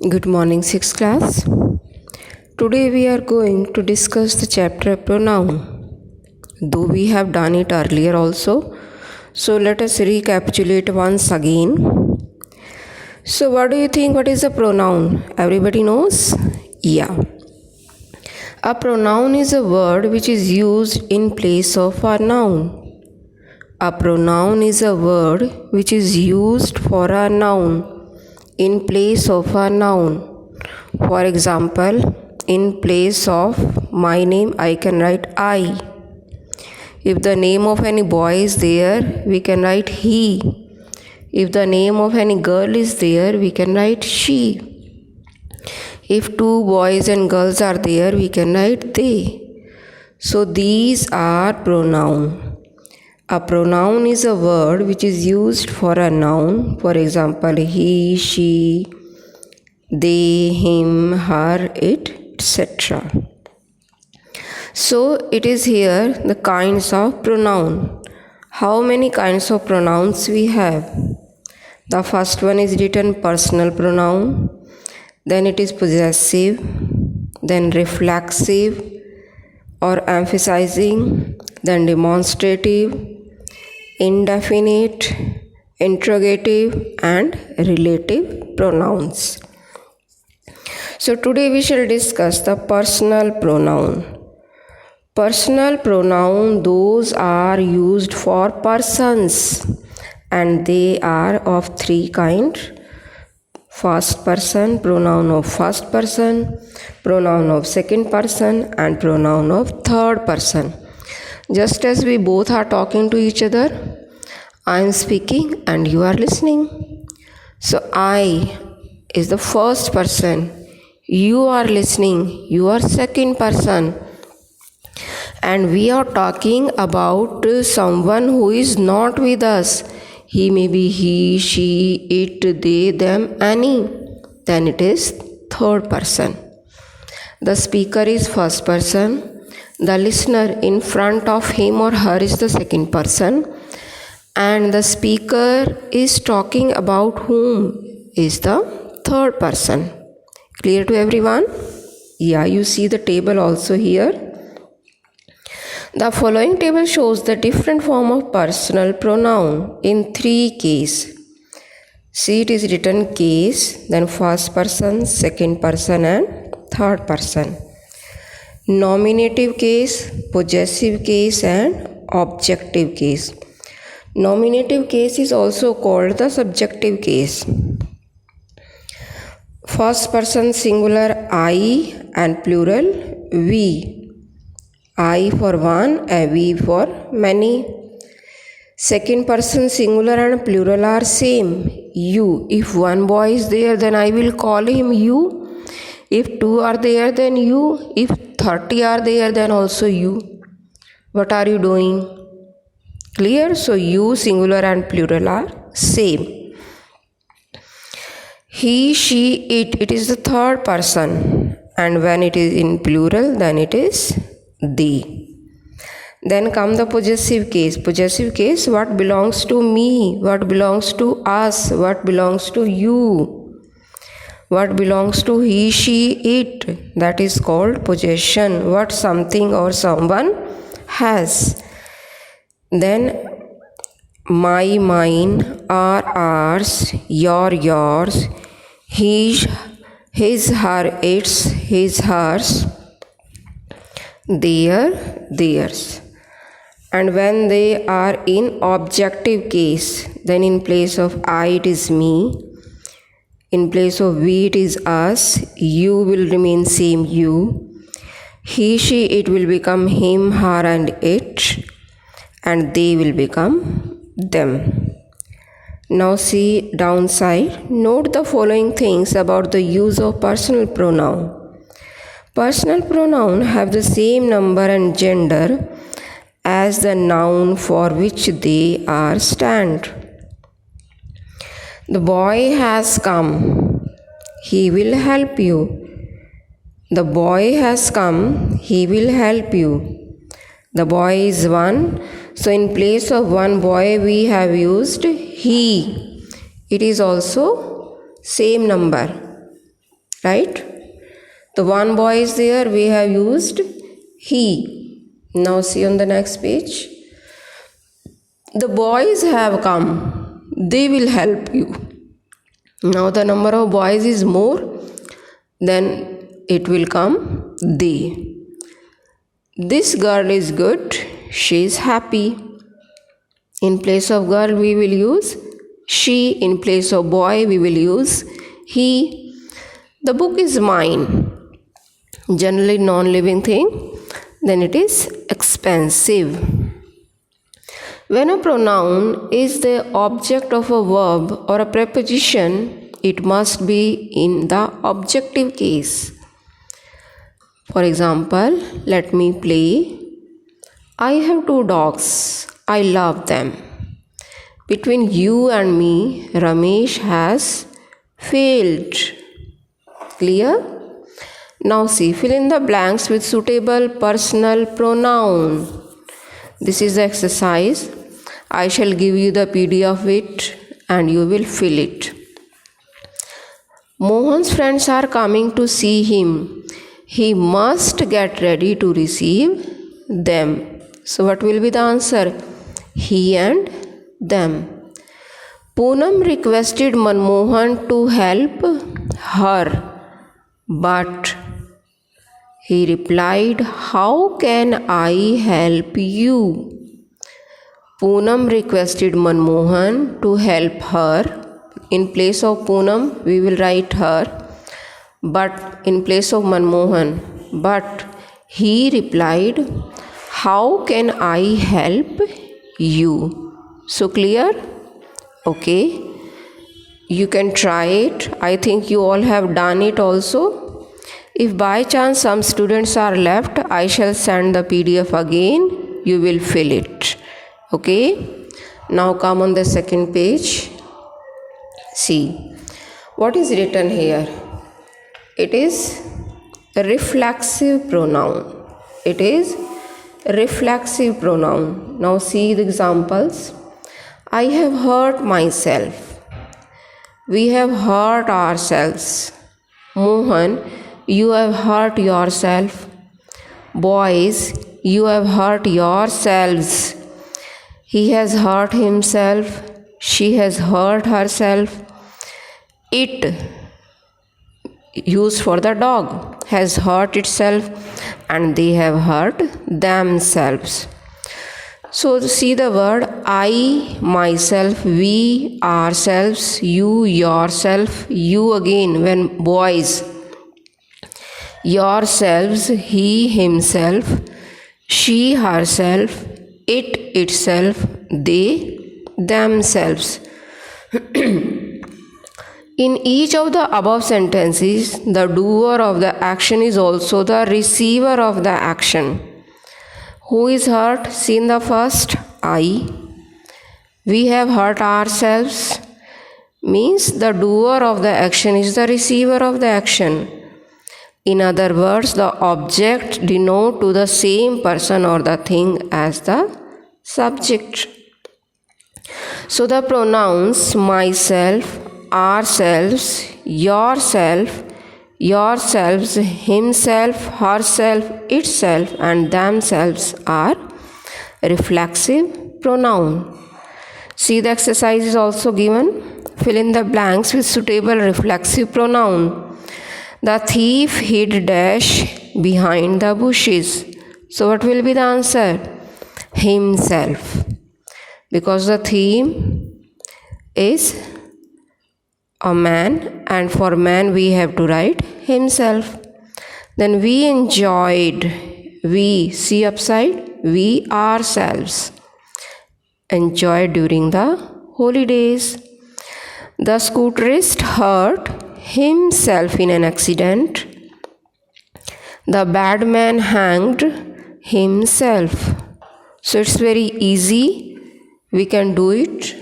Good morning, 6th class. Today we are going to discuss the chapter pronoun. Though we have done it earlier also, so let us recapitulate once again. So what do you think? What is a pronoun? Everybody knows? Yeah. A pronoun is a word which is used in place of a noun. A pronoun is a word which is used for a noun in place of a noun. For example, in place of my name, I can write I. If the name of any boy is there, we can write he. If the name of any girl is there, we can write she. If two boys and girls are there, we can write they. So these are pronoun. A pronoun is a word which is used for a noun. For example, he, she, they, him, her, it, etc. So it is here the kinds of pronoun. How many kinds of pronouns we have? The first one is written personal pronoun. Then it is possessive. Then reflexive or emphasizing. Then demonstrative, indefinite, interrogative and relative pronouns. So today we shall discuss the personal pronoun. Personal pronoun, those are used for persons and they are of three kinds. First person, pronoun of first person, pronoun of second person and pronoun of third person. Just as we both are talking to each other, I am speaking and you are listening. So I is the first person. You are listening. You are second person. And we are talking about someone who is not with us. He may be he, she, it, they, them, any. Then it is third person. The speaker is first person. The listener in front of him or her is the second person. And the speaker is talking about whom is the third person. Clear to everyone? Yeah, you see the table also here. The following table shows the different form of personal pronoun in three cases. See, it is written case, then first person, second person and third person. Nominative case, possessive case and objective case. Nominative case is also called the subjective case. First person singular I and plural we. I for one and we for many. Second person singular and plural are same. You. If one boy is there, then I will call him you. If two are there, then you. If 30 are there, then also you. What are you doing? Clear? So you singular and plural are same. He, she, it is the third person. And when it is in plural, then it is they. Then come the possessive case. Possessive case, what belongs to me? What belongs to us? What belongs to you? What belongs to he, she, it? That is called possession. What something or someone has. Then my, mine, our, ours, your, yours, his, her, its, his, hers, their, theirs. And when they are in objective case, then in place of I it is me, in place of we it is us, you will remain same you, he, she, it will become him, her and it, and they will become them. Now see downside. Note the following things about the use of personal pronoun. Personal pronoun have the same number and gender as the noun for which they are stand. The boy has come. He will help you. The boy has come. He will help you. The boy is one. So in place of one boy we have used he. It is also same number. right? The one boy is there, we have used he. Now see on the next page. The boys have come, they will help you. Now the number of boys is more, then it will come they. This girl is good, she is happy. In place of girl we will use she, in place of boy we will use he. The book is mine, generally non-living thing, then it is expensive. When a pronoun is the object of a verb or a preposition, it must be in the objective case. For example, let me play. I have 2 dogs. I love them. Between you and me, Ramesh has failed. Clear? Now see, fill in the blanks with suitable personal pronoun. This is the exercise. I shall give you the PDF of it and you will fill it. Mohan's friends are coming to see him. He must get ready to receive them. So what will be the answer? He and them. Poonam requested Manmohan to help her, but he replied, how can I help you? Poonam requested Manmohan to help her. In place of Poonam, we will write her. But in place of Manmohan, but he replied, how can I help you? So clear? Okay. You can try it. I think you all have done it also. If by chance some students are left, I shall send the PDF again. You will fill it. Okay. Now come on the second page. See what is written here. It is a reflexive pronoun. It is reflexive pronoun. Now see the examples. I have hurt myself. We have hurt ourselves. Mohan, you have hurt yourself. Boys, you have hurt yourselves. He has hurt himself. She has hurt herself. It, used for the dog, has hurt itself, and they have hurt themselves. So see the word I, myself, we, ourselves, you, yourself, you again when boys, yourselves, he, himself, she, herself, it, itself, they, themselves. In each of the above sentences, the doer of the action is also the receiver of the action. Who is hurt? See in the first, I. We have hurt ourselves. Means the doer of the action is the receiver of the action. In other words, the object denotes to the same person or the thing as the subject. So the pronouns myself, ourselves, yourself, yourselves, himself, herself, itself, and themselves are reflexive pronoun. See the exercise is also given. Fill in the blanks with suitable reflexive pronoun. The thief hid dash behind the bushes. So what will be the answer? Himself. Because the theme is a man, and for man we have to write himself. Then we enjoyed, we, see upside, we ourselves enjoyed during the holidays. The scooterist hurt himself in an accident. The bad man hanged himself. So it's very easy, we can do it.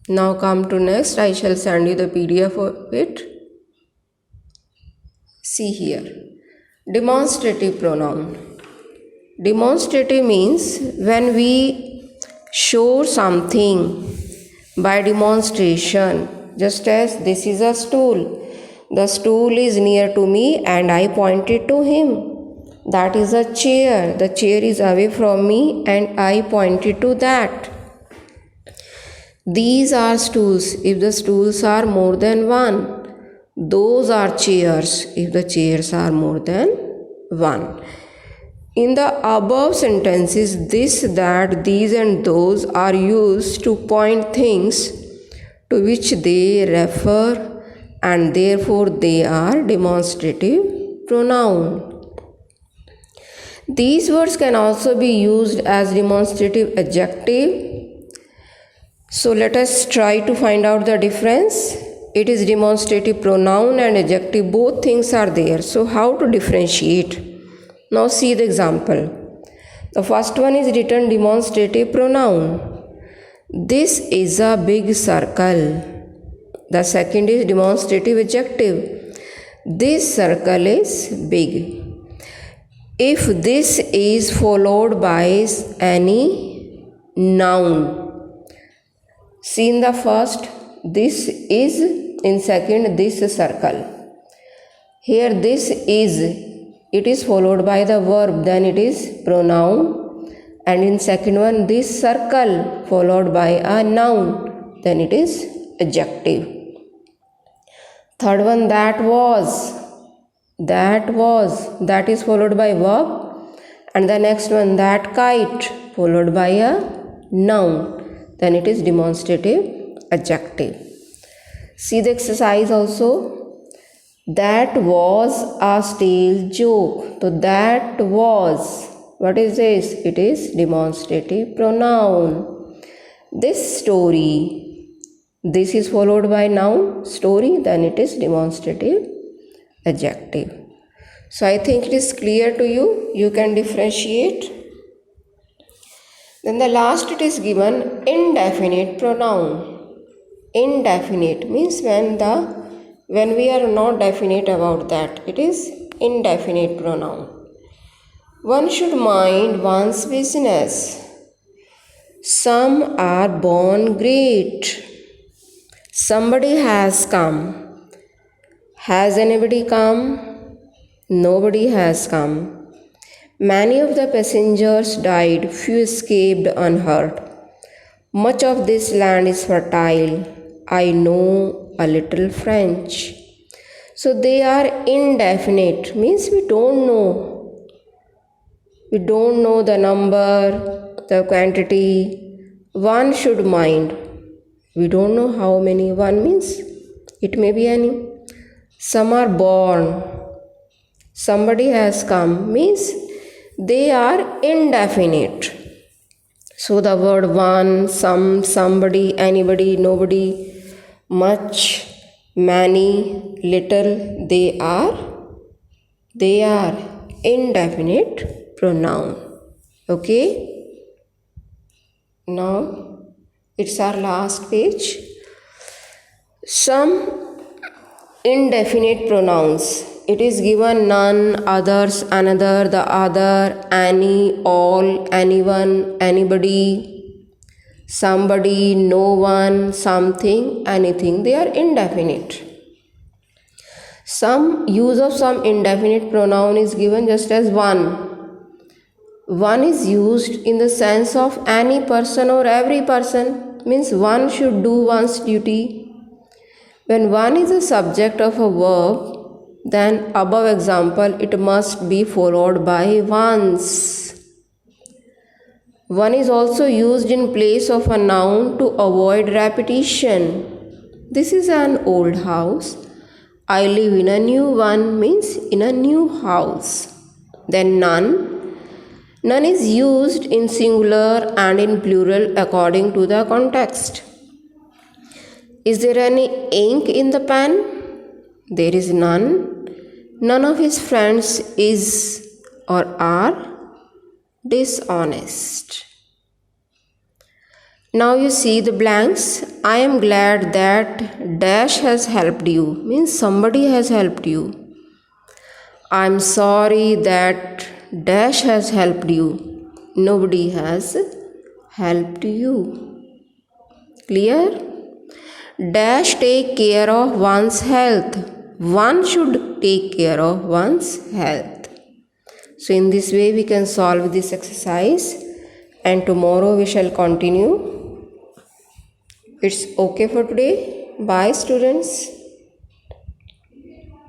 Now come to next, I shall send you the PDF of it. See here, demonstrative pronoun. Demonstrative means when we show something by demonstration, just as this is a stool. The stool is near to me and I pointed to him. That is a chair. The chair is away from me and I pointed to that. These are stools if the stools are more than one. Those are chairs if the chairs are more than one. In the above sentences, this, that, these, and those are used to point things to which they refer, and therefore they are demonstrative pronoun. These words can also be used as demonstrative adjective. So let us try to find out the difference. It is demonstrative pronoun and adjective, both things are there. So how to differentiate? Now see the example. The first one is written demonstrative pronoun. This is a big circle. The second is demonstrative adjective. This circle is big. If this is followed by any noun, see in the first, this is, in second, this circle. Here this is, it is followed by the verb, then it is pronoun. And in second one, this circle followed by a noun, then it is adjective. Third one, that was, that is followed by verb. And the next one, that kite, followed by a noun, then it is demonstrative adjective. See the exercise also. That was a stale joke. So that was, what is this? It is demonstrative pronoun. This story, this is followed by noun, story, then it is demonstrative adjective. So I think it is clear to you. You can differentiate. Then the last, it is given indefinite pronoun. Indefinite means when we are not definite about that, it is indefinite pronoun. One should mind one's business. Some are born great. Somebody has come. Has anybody come? Nobody has come. Many of the passengers died, few escaped unhurt. Much of this land is fertile. I know a little French. So they are indefinite, means we don't know. We don't know the number, the quantity. One should mind. We don't know how many. One means it may be any. Some are born. Somebody has come means they are indefinite. So the word one, some, somebody, anybody, nobody, much, many, little, they are indefinite pronoun. Okay? Now it's our last page. Some indefinite pronouns. It is given none, others, another, the other, any, all, anyone, anybody, somebody, no one, something, anything. They are indefinite. Some use of some indefinite pronoun is given just as one. One is used in the sense of any person or every person, means one should do one's duty. When one is a subject of a verb, then above example it must be followed by once. One is also used in place of a noun to avoid repetition. This is an old house. I live in a new one means in a new house. Then none. None is used in singular and in plural according to the context. Is there any ink in the pen? There is none. None of his friends is or are dishonest. Now you see the blanks. I am glad that dash has helped you, means somebody has helped you. I am sorry that dash has helped you. Nobody has helped you. Clear? Dash take care of one's health. one should take care of one's health. So in this way we can solve this exercise, and tomorrow we shall continue. It's okay for today. Bye students.